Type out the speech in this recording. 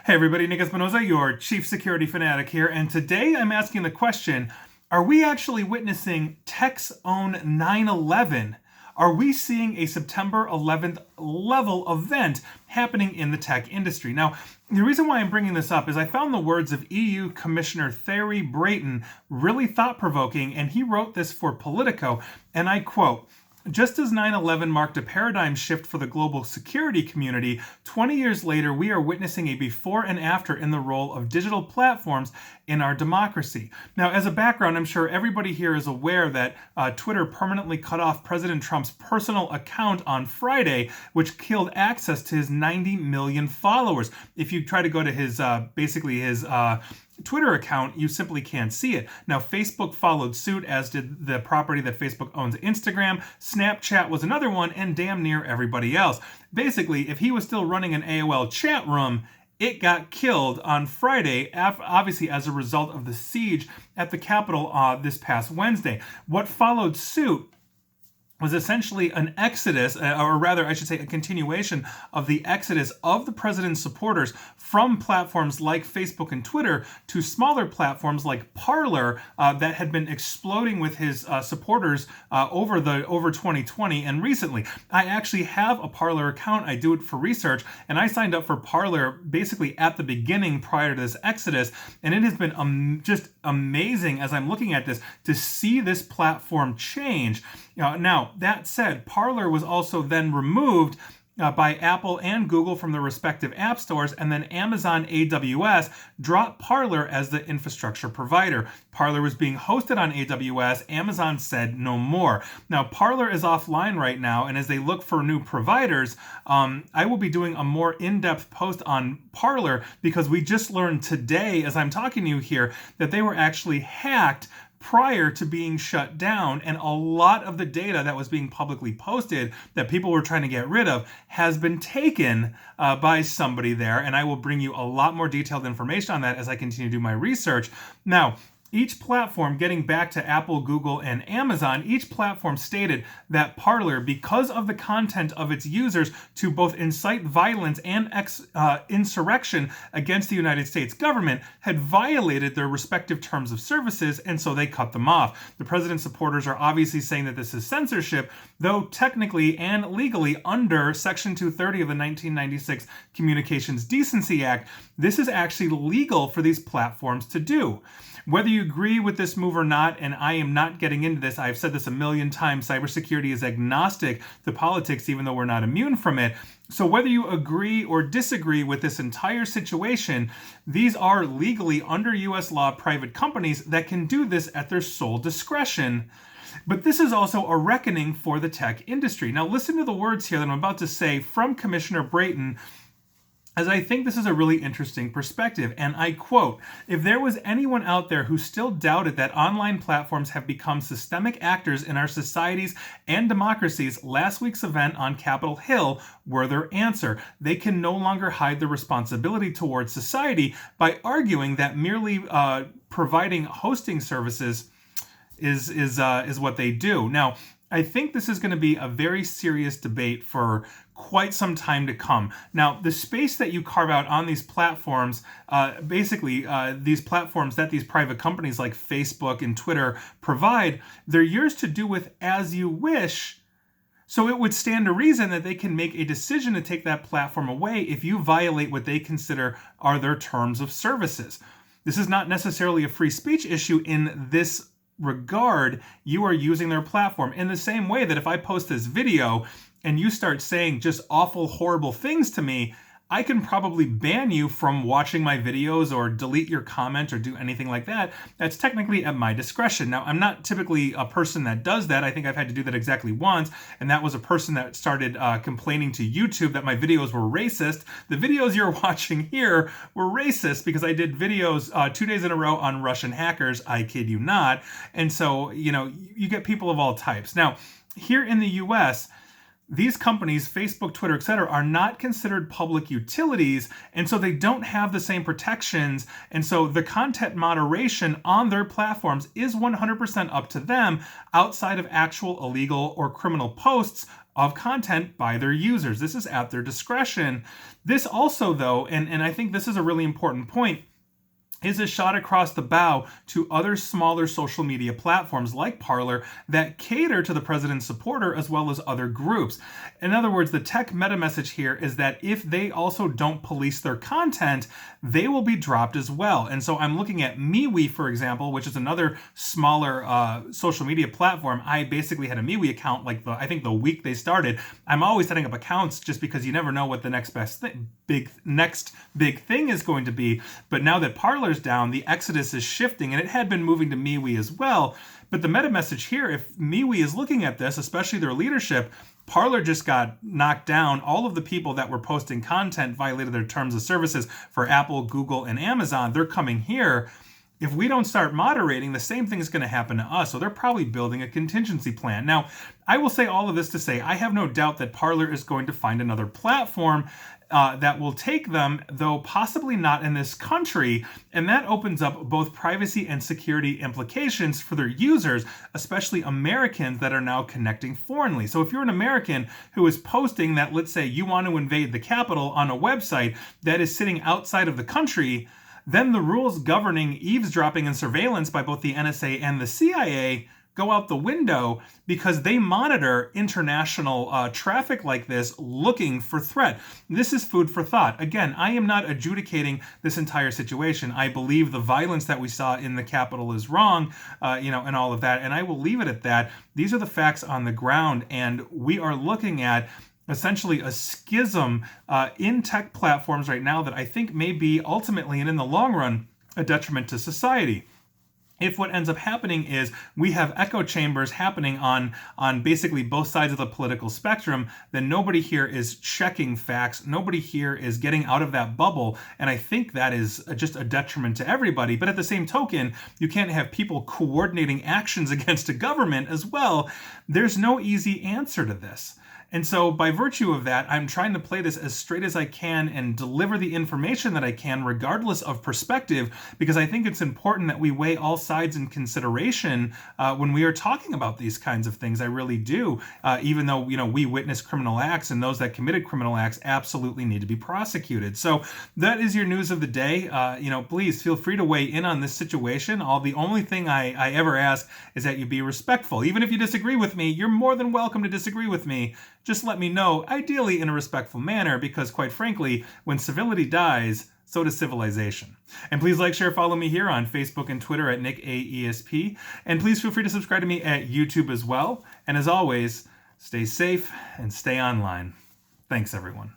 Hey everybody, Nick Espinoza, your chief security fanatic here, and today I'm asking the question, are we actually witnessing tech's own 9/11? Are we seeing a September 11th level event happening in the tech industry? Now, the reason why I'm bringing this up is I found the words of EU Commissioner Thierry Breton really thought-provoking, and he wrote this for Politico, and I quote, "Just as 9/11 marked a paradigm shift for the global security community, 20 years later, we are witnessing a before and after in the role of digital platforms in our democracy." Now, as a background, I'm sure everybody here is aware that Twitter permanently cut off President Trump's personal account on Friday, which killed access to his 90 million followers. If you try to go to his Twitter account, you simply can't see it. Now, Facebook followed suit, as did the property that Facebook owns, Instagram. Snapchat was another one, and damn near everybody else. Basically, if he was still running an AOL chat room, it got killed on Friday, obviously as a result of the siege at the Capitol this past Wednesday. What followed suit was essentially an exodus, or rather, I should say, a continuation of the exodus of the president's supporters from platforms like Facebook and Twitter to smaller platforms like Parler that had been exploding with his supporters over 2020 and recently. I actually have a Parler account. I do it for research, and I signed up for Parler basically at the beginning prior to this exodus, and it has been just amazing as I'm looking at this to see this platform change. Now, that said, Parler was also then removed by Apple and Google from their respective app stores, and then Amazon AWS dropped Parler as the infrastructure provider. Parler was being hosted on AWS. Amazon said no more. Now, Parler is offline right now, and as they look for new providers, I will be doing a more in-depth post on Parler because we just learned today, as I'm talking to you here, that they were actually hacked prior to being shut down, and a lot of the data that was being publicly posted that people were trying to get rid of has been taken by somebody there, and I will bring you a lot more detailed information on that as I continue to do my research. Now, each platform, getting back to Apple, Google, and Amazon, each platform stated that Parler, because of the content of its users to both incite violence and insurrection against the United States government, had violated their respective terms of services, and so they cut them off. The president's supporters are obviously saying that this is censorship, though technically and legally under Section 230 of the 1996 Communications Decency Act, this is actually legal for these platforms to do. Whether you agree with this move or not, and I am not getting into this, I've said this a million times, cybersecurity is agnostic to politics, even though we're not immune from it. So whether you agree or disagree with this entire situation, these are legally, under U.S. law, private companies that can do this at their sole discretion. But this is also a reckoning for the tech industry. Now listen to the words here that I'm about to say from Commissioner Breton, as I think this is a really interesting perspective, and I quote, "If there was anyone out there who still doubted that online platforms have become systemic actors in our societies and democracies, last week's event on Capitol Hill were their answer. They can no longer hide the responsibility towards society by arguing that merely providing hosting services is what they do." Now, I think this is going to be a very serious debate for quite some time to come. Now, the space that you carve out on these platforms, these platforms that these private companies like Facebook and Twitter provide, they're yours to do with as you wish. So it would stand to reason that they can make a decision to take that platform away if you violate what they consider are their terms of services. This is not necessarily a free speech issue in this regard. You are using their platform in the same way that if I post this video and you start saying just awful, horrible things to me, I can probably ban you from watching my videos or delete your comment or do anything like that. That's technically at my discretion. Now, I'm not typically a person that does that. I think I've had to do that exactly once, and that was a person that started complaining to YouTube that my videos were racist. The videos you're watching here were racist because I did videos 2 days in a row on Russian hackers. I kid you not. And so, you get people of all types. Now, here in the US, these companies, Facebook, Twitter, etc., are not considered public utilities, and so they don't have the same protections. And so the content moderation on their platforms is 100% up to them outside of actual illegal or criminal posts of content by their users. This is at their discretion. This also, though, and I think this is a really important point, is a shot across the bow to other smaller social media platforms like Parler that cater to the president's supporter as well as other groups. In other words, the tech meta message here is that if they also don't police their content, they will be dropped as well. And so I'm looking at MeWe, for example, which is another smaller social media platform. I basically had a MeWe account I think the week they started. I'm always setting up accounts just because you never know what the next big thing is going to be. But now that Parler's down, the exodus is shifting, and it had been moving to MeWe as well. But the meta message here, if MeWe is looking at this, especially their leadership, Parler just got knocked down. All of the people that were posting content violated their terms of services for Apple, Google, and Amazon. They're coming here. If we don't start moderating, the same thing is going to happen to us. So they're probably building a contingency plan. Now, I will say all of this to say, I have no doubt that Parler is going to find another platform that will take them, though possibly not in this country. And that opens up both privacy and security implications for their users, especially Americans that are now connecting foreignly. So if you're an American who is posting that, let's say you want to invade the Capitol on a website that is sitting outside of the country, then the rules governing eavesdropping and surveillance by both the NSA and the CIA go out the window because they monitor international traffic like this looking for threat. This is food for thought. Again, I am not adjudicating this entire situation. I believe the violence that we saw in the Capitol is wrong, and all of that, and I will leave it at that. These are the facts on the ground, and we are looking at essentially a schism in tech platforms right now that I think may be ultimately and in the long run a detriment to society. If what ends up happening is we have echo chambers happening on basically both sides of the political spectrum, then nobody here is checking facts. Nobody here is getting out of that bubble. And I think that is just a detriment to everybody. But at the same token, you can't have people coordinating actions against a government as well. There's no easy answer to this. And so by virtue of that, I'm trying to play this as straight as I can and deliver the information that I can, regardless of perspective, because I think it's important that we weigh all sides in consideration when we are talking about these kinds of things. I really do, even though, we witness criminal acts, and those that committed criminal acts absolutely need to be prosecuted. So that is your news of the day. Please feel free to weigh in on this situation. The only thing I ever ask is that you be respectful. Even if you disagree with me, you're more than welcome to disagree with me. Just let me know, ideally in a respectful manner, because quite frankly, when civility dies, so does civilization. And please like, share, follow me here on Facebook and Twitter at NickAESP. And please feel free to subscribe to me at YouTube as well. And as always, stay safe and stay online. Thanks, everyone.